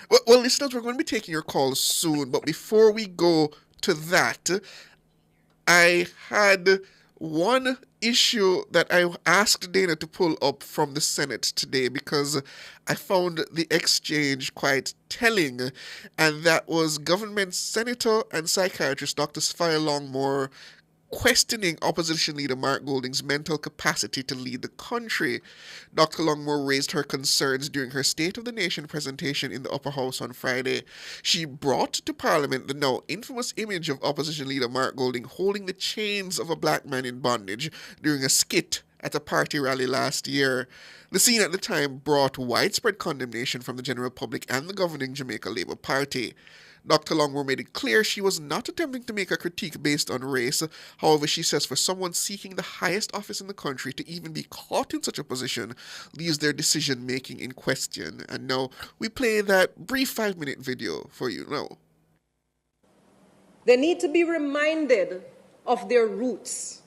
Well, listeners, we're going to be taking your calls soon, but before we go to that, I had one issue that I asked Dana to pull up from the Senate today because I found the exchange quite telling, and that was government senator and psychiatrist Dr. Saphire Longmore questioning opposition leader Mark Golding's mental capacity to lead the country. Dr. Longmore raised her concerns during her State of the Nation presentation in the Upper House on Friday. She brought to Parliament the now infamous image of opposition leader Mark Golding holding the chains of a black man in bondage during a skit at a party rally last year. The scene at the time brought widespread condemnation from the general public and the governing Jamaica Labour Party. Dr. Longmore made it clear she was not attempting to make a critique based on race. However, she says for someone seeking the highest office in the country to even be caught in such a position leaves their decision-making in question. And now we play that brief 5-minute video for you now. They need to be reminded of their roots.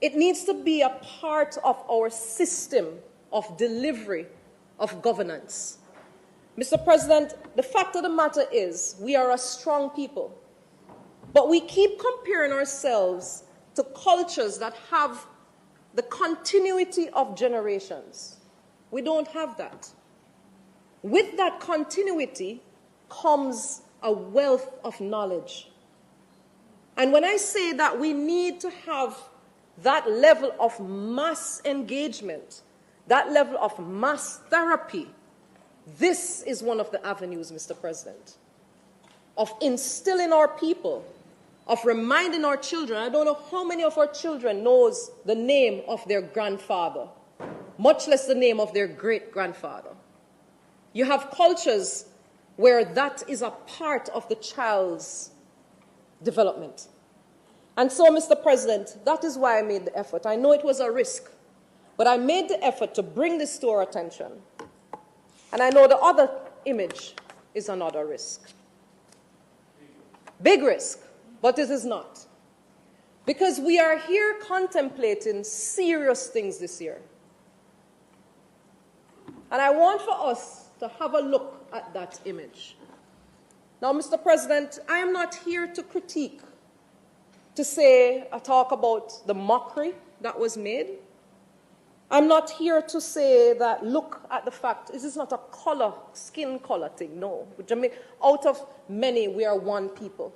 It needs to be a part of our system of delivery of governance. Mr. President, the fact of the matter is we are a strong people, but we keep comparing ourselves to cultures that have the continuity of generations. We don't have that. With that continuity comes a wealth of knowledge. And when I say that we need to have that level of mass engagement, that level of mass therapy, this is one of the avenues, Mr. President, of instilling our people, of reminding our children. I don't know how many of our children knows the name of their grandfather, much less the name of their great-grandfather. You have cultures where that is a part of the child's development. And so, Mr. President, that is why I made the effort. I know it was a risk, but I made the effort to bring this to our attention. And I know the other image is another risk. Big risk, but it is not. Because we are here contemplating serious things this year. And I want for us to have a look at that image. Now, Mr. President, I am not here to critique, to say, talk about the mockery that was made. I'm not here to say that, look at the fact, this is not a color, skin color thing, no. Out of many, we are one people.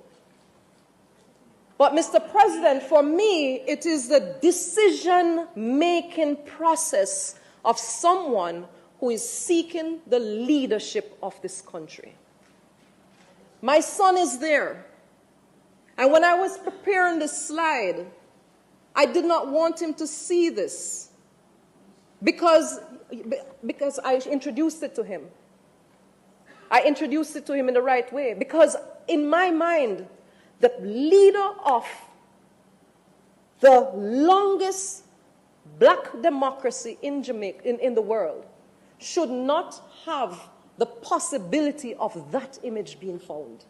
But Mr. President, for me, it is the decision-making process of someone who is seeking the leadership of this country. My son is there. And when I was preparing this slide, I did not want him to see this. Because I introduced it to him. I introduced it to him in the right way. Because in my mind, the leader of the longest black democracy in Jamaica, in the world, should not have the possibility of that image being found.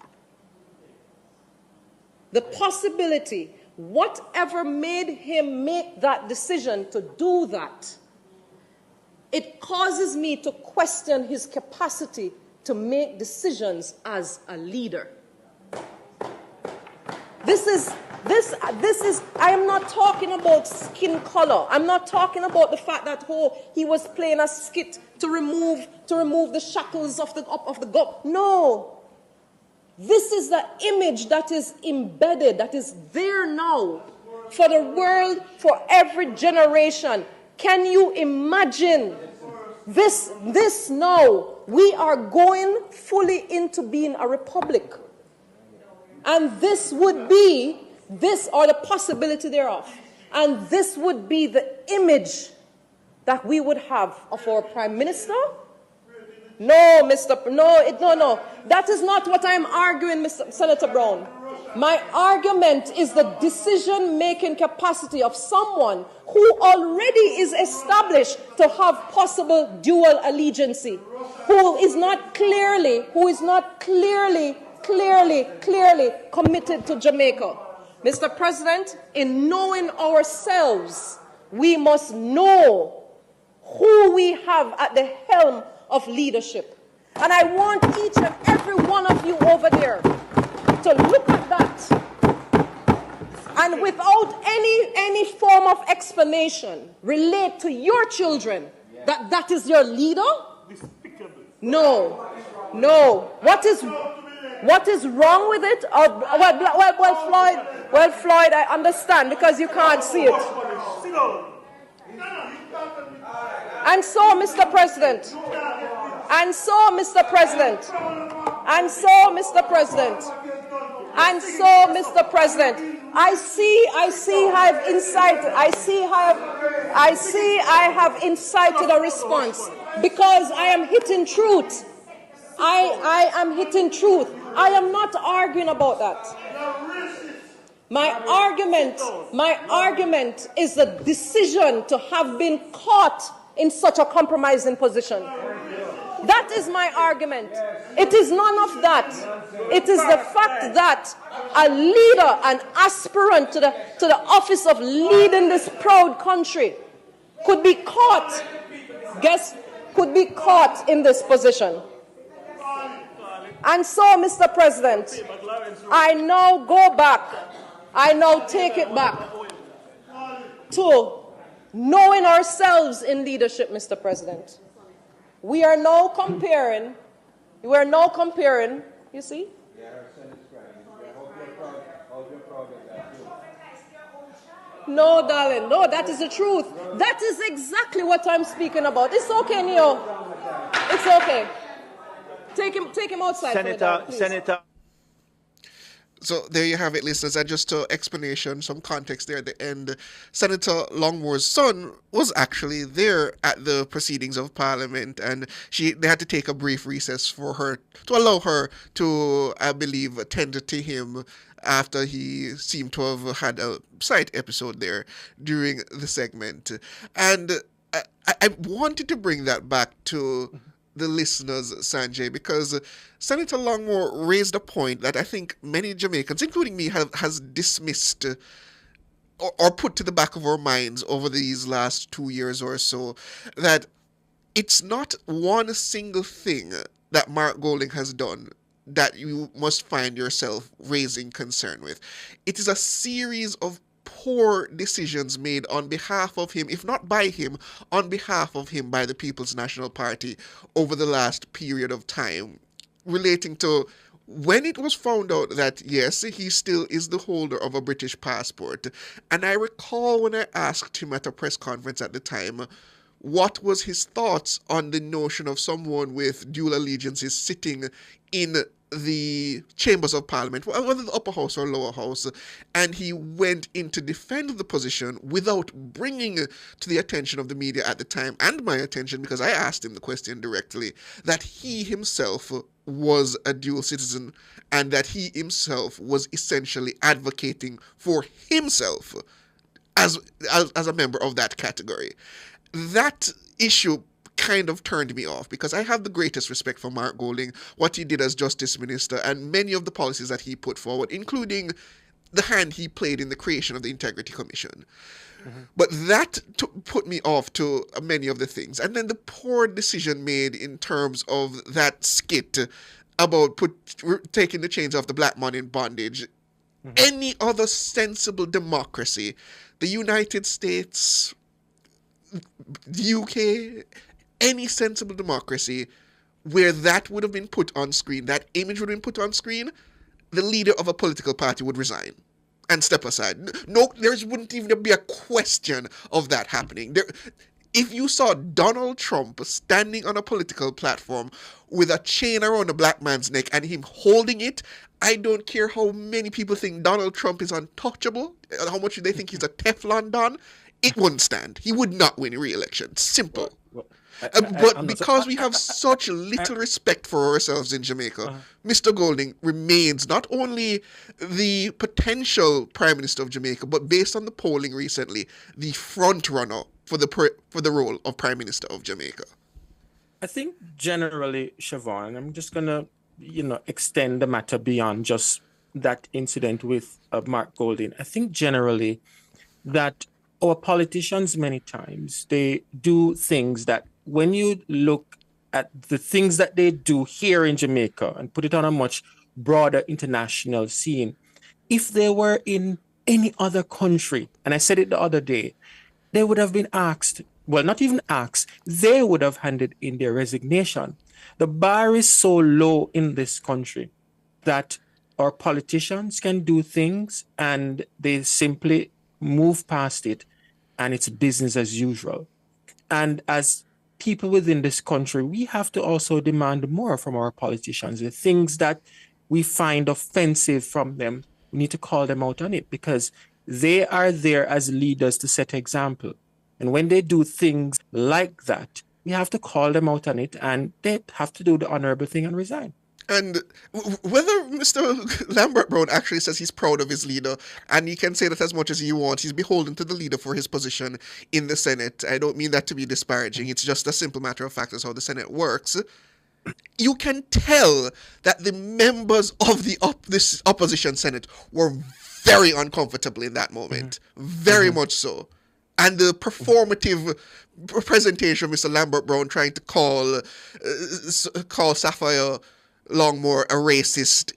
The possibility, whatever made him make that decision to do that, it causes me to question his capacity to make decisions as a leader. I am not talking about skin color. I'm not talking about the fact that he was playing a skit to remove the shackles of the God. No. This is the image that is embedded, that is there now for the world, for every generation. Can you imagine this now? We are going fully into being a republic. And this would be, this or the possibility thereof, and this would be the image that we would have of our Prime Minister? No, no. That is not what I am arguing, Mr. Senator Brown. My argument is the decision-making capacity of someone who already is established to have possible dual allegiancy, who is not clearly committed to Jamaica. Mr. President, in knowing ourselves, we must know who we have at the helm of leadership. And I want each and every one of you over there to look at that. And without any form of explanation, relate to your children that that is your leader? No. What is wrong with it? Well, Floyd, I understand because you can't see it. And so, Mr. President, I see I have incited a response because I am hitting truth. I am hitting truth. I am not arguing about that. My argument is the decision to have been caught in such a compromising position. That is my argument. It is none of that. It is the fact that a leader, an aspirant to the office of leading this proud country could be caught in this position. And so, Mr. President, I now take it back to knowing ourselves in leadership, Mr. President. We are now comparing, you see? No, darling, no, that is the truth. That is exactly what I'm speaking about. It's okay, Neo. It's okay. Take him outside. Senator. So there you have it, listeners. And just to explanation, some context there at the end. Senator Longmore's son was actually there at the proceedings of Parliament, and they had to take a brief recess for her to allow her to, I believe, attend to him after he seemed to have had a side episode there during the segment. And I wanted to bring that back to the listeners, Sanjay, because Senator Longmore raised a point that I think many Jamaicans, including me, has dismissed or put to the back of our minds over these last 2 years or so, that it's not one single thing that Mark Golding has done that you must find yourself raising concern with. It is a series of poor decisions made on behalf of him, if not by him, on behalf of him by the People's National Party over the last period of time, relating to when it was found out that, yes, he still is the holder of a British passport. And I recall when I asked him at a press conference at the time, what was his thoughts on the notion of someone with dual allegiances sitting in the chambers of Parliament, whether the upper house or lower house, and he went in to defend the position without bringing to the attention of the media at the time, and my attention, because I asked him the question directly, that he himself was a dual citizen and that he himself was essentially advocating for himself as a member of that category. That issue kind of turned me off because I have the greatest respect for Mark Golding, what he did as Justice Minister, and many of the policies that he put forward, including the hand he played in the creation of the Integrity Commission. Mm-hmm. But that put me off to many of the things. And then the poor decision made in terms of that skit about taking the chains off the black man in bondage. Mm-hmm. Any other sensible democracy, the United States, the UK, any sensible democracy where that would have been put on screen, that image would have been put on screen, the leader of a political party would resign and step aside. No, there wouldn't even be a question of that happening. If you saw Donald Trump standing on a political platform with a chain around a black man's neck and him holding it, I don't care how many people think Donald Trump is untouchable, how much they think he's a Teflon Don, it wouldn't stand. He would not win re-election. Simple. But because we have such little respect for ourselves in Jamaica, Mr. Golding remains not only the potential Prime Minister of Jamaica, but based on the polling recently, the front runner for the role of Prime Minister of Jamaica. I think generally, Siobhan, I'm just going to, extend the matter beyond just that incident with Mark Golding. I think generally that our politicians, many times, they do things that when you look at the things that they do here in Jamaica and put it on a much broader international scene, if they were in any other country, and I said it the other day, they would have been asked, well, not even asked, they would have handed in their resignation. The bar is so low in this country that our politicians can do things and they simply move past it and it's business as usual. And as people within this country, we have to also demand more from our politicians. The things that we find offensive from them, we need to call them out on it because they are there as leaders to set example. And when they do things like that, we have to call them out on it and they have to do the honorable thing and resign. And whether Mr. Lambert Brown actually says he's proud of his leader, and he can say that as much as he wants, he's beholden to the leader for his position in the Senate. I don't mean that to be disparaging. It's just a simple matter of fact. That's how the Senate works. You can tell that the members of this opposition Senate were very uncomfortable in that moment. Very much so. And the performative presentation of Mr. Lambert Brown trying to call Saphire Longmore a racist.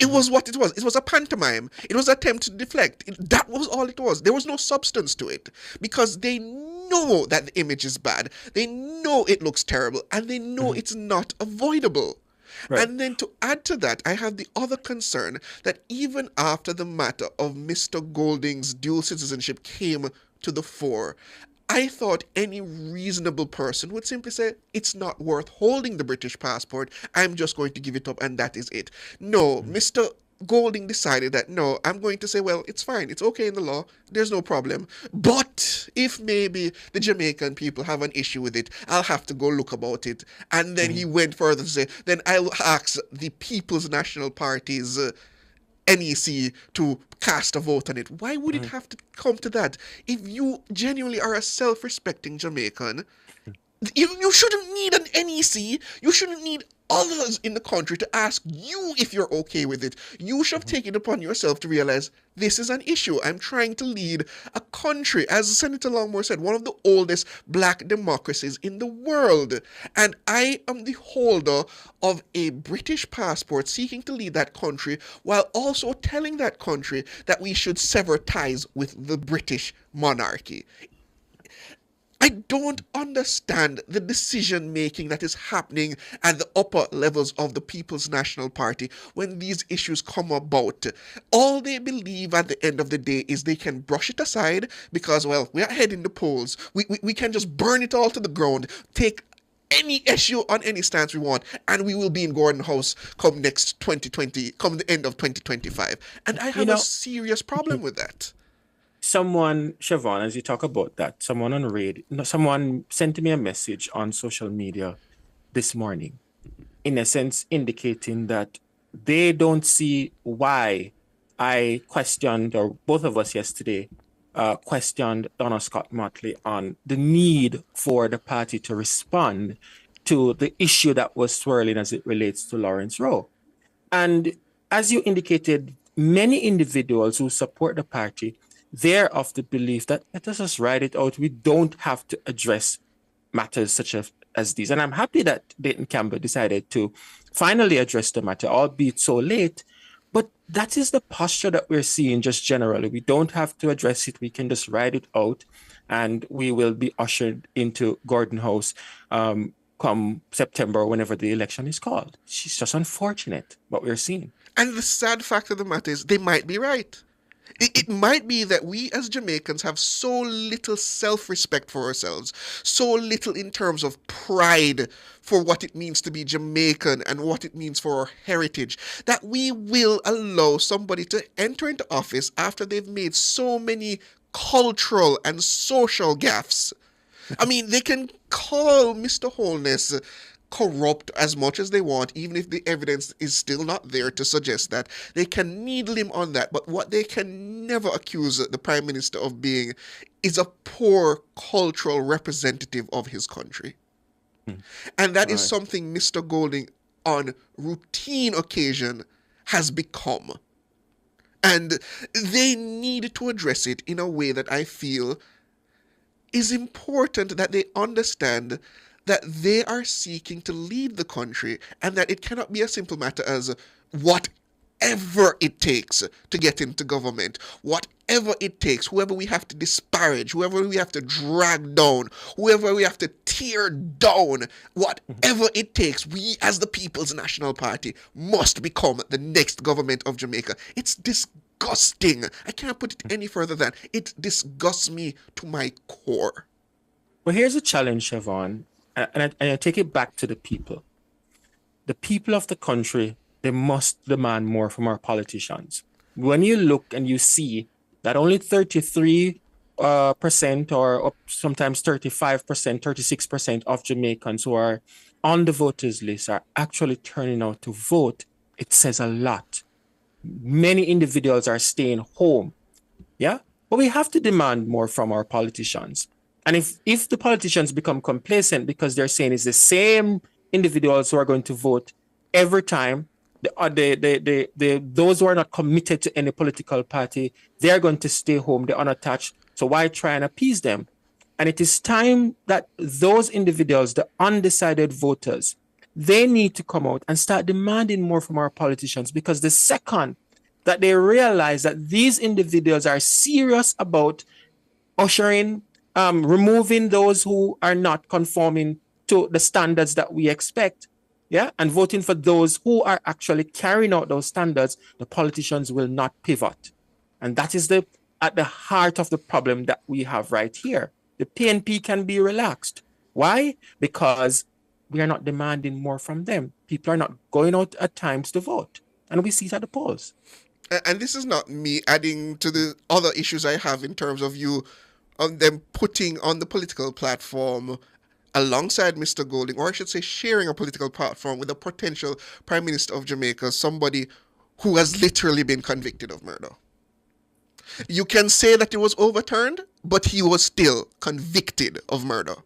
It was what it was. It was a pantomime. It was an attempt to deflect. That was all it was. There was no substance to it because they know that the image is bad. They know it looks terrible and they know it's not avoidable. Right. And then to add to that, I have the other concern that even after the matter of Mr. Golding's dual citizenship came to the fore, I thought any reasonable person would simply say, it's not worth holding the British passport, I'm just going to give it up and that is it. No, Mr. Golding decided that, no, I'm going to say, well, it's fine, it's okay in the law, there's no problem. But if maybe the Jamaican people have an issue with it, I'll have to go look about it. And then he went further to say, then I'll ask the People's National Party's NEC to cast a vote on it. Why would it have to come to that? If you genuinely are a self-respecting Jamaican, you shouldn't need an NEC. You shouldn't need others in the country to ask you if you're okay with it. You should have taken it upon yourself to realize this is an issue. I'm trying to lead a country, as Senator Longmore said, one of the oldest black democracies in the world. And I am the holder of a British passport seeking to lead that country while also telling that country that we should sever ties with the British monarchy. I don't understand the decision-making that is happening at the upper levels of the People's National Party when these issues come about. All they believe at the end of the day is they can brush it aside because, well, we are ahead in the polls. We can just burn it all to the ground, take any issue on any stance we want, and we will be in Gordon House come the end of 2025. And I have a serious problem with that. Someone, Siobhan, as you talk about that, someone on radio, someone sent me a message on social media this morning, in a sense indicating that they don't see why I questioned, or both of us yesterday, questioned Donna Scott Motley on the need for the party to respond to the issue that was swirling as it relates to Lawrence Rowe. And as you indicated, many individuals who support the party, they're of the belief that let us just ride it out. We don't have to address matters such as these. And I'm happy that Dayton Campbell decided to finally address the matter, albeit so late. But that is the posture that we're seeing just generally. We don't have to address it. We can just ride it out and we will be ushered into Gordon House come September, whenever the election is called. It's just unfortunate what we're seeing. And the sad fact of the matter is they might be right. It might be that we as Jamaicans have so little self-respect for ourselves, so little in terms of pride for what it means to be Jamaican and what it means for our heritage, that we will allow somebody to enter into office after they've made so many cultural and social gaffes. I mean, they can call Mr. Holness corrupt as much as they want, even if the evidence is still not there to suggest that. They can needle him on that, but what they can never accuse the Prime Minister of being is a poor cultural representative of his country. And that is something Mr. Golding on routine occasion has become. And they need to address it in a way that I feel is important, that they understand that they are seeking to lead the country, and that it cannot be a simple matter as whatever it takes to get into government, whatever it takes, whoever we have to disparage, whoever we have to drag down, whoever we have to tear down, whatever it takes, we as the People's National Party must become the next government of Jamaica. It's disgusting. I can't put it any further than it disgusts me to my core. Well, here's a challenge, Siobhan, and I take it back to the people. The people of the country, they must demand more from our politicians. When you look and you see that only 33% or sometimes 35%, 36% of Jamaicans who are on the voters list are actually turning out to vote, it says a lot. Many individuals are staying home. Yeah, but we have to demand more from our politicians. And if the politicians become complacent because they're saying it's the same individuals who are going to vote every time, those who are not committed to any political party, they're going to stay home, they're unattached. So why try and appease them? And it is time that those individuals, the undecided voters, they need to come out and start demanding more from our politicians, because the second that they realize that these individuals are serious about ushering, removing those who are not conforming to the standards that we expect, yeah, and voting for those who are actually carrying out those standards, the politicians will not pivot. And that is at the heart of the problem that we have right here. The PNP can be relaxed. Why? Because we are not demanding more from them. People are not going out at times to vote. And we see it at the polls. And this is not me adding to the other issues I have in terms of you on them putting on the political platform alongside Mr. Golding, or I should say sharing a political platform with a potential Prime Minister of Jamaica, somebody who has literally been convicted of murder. You can say that it was overturned, but he was still convicted of murder.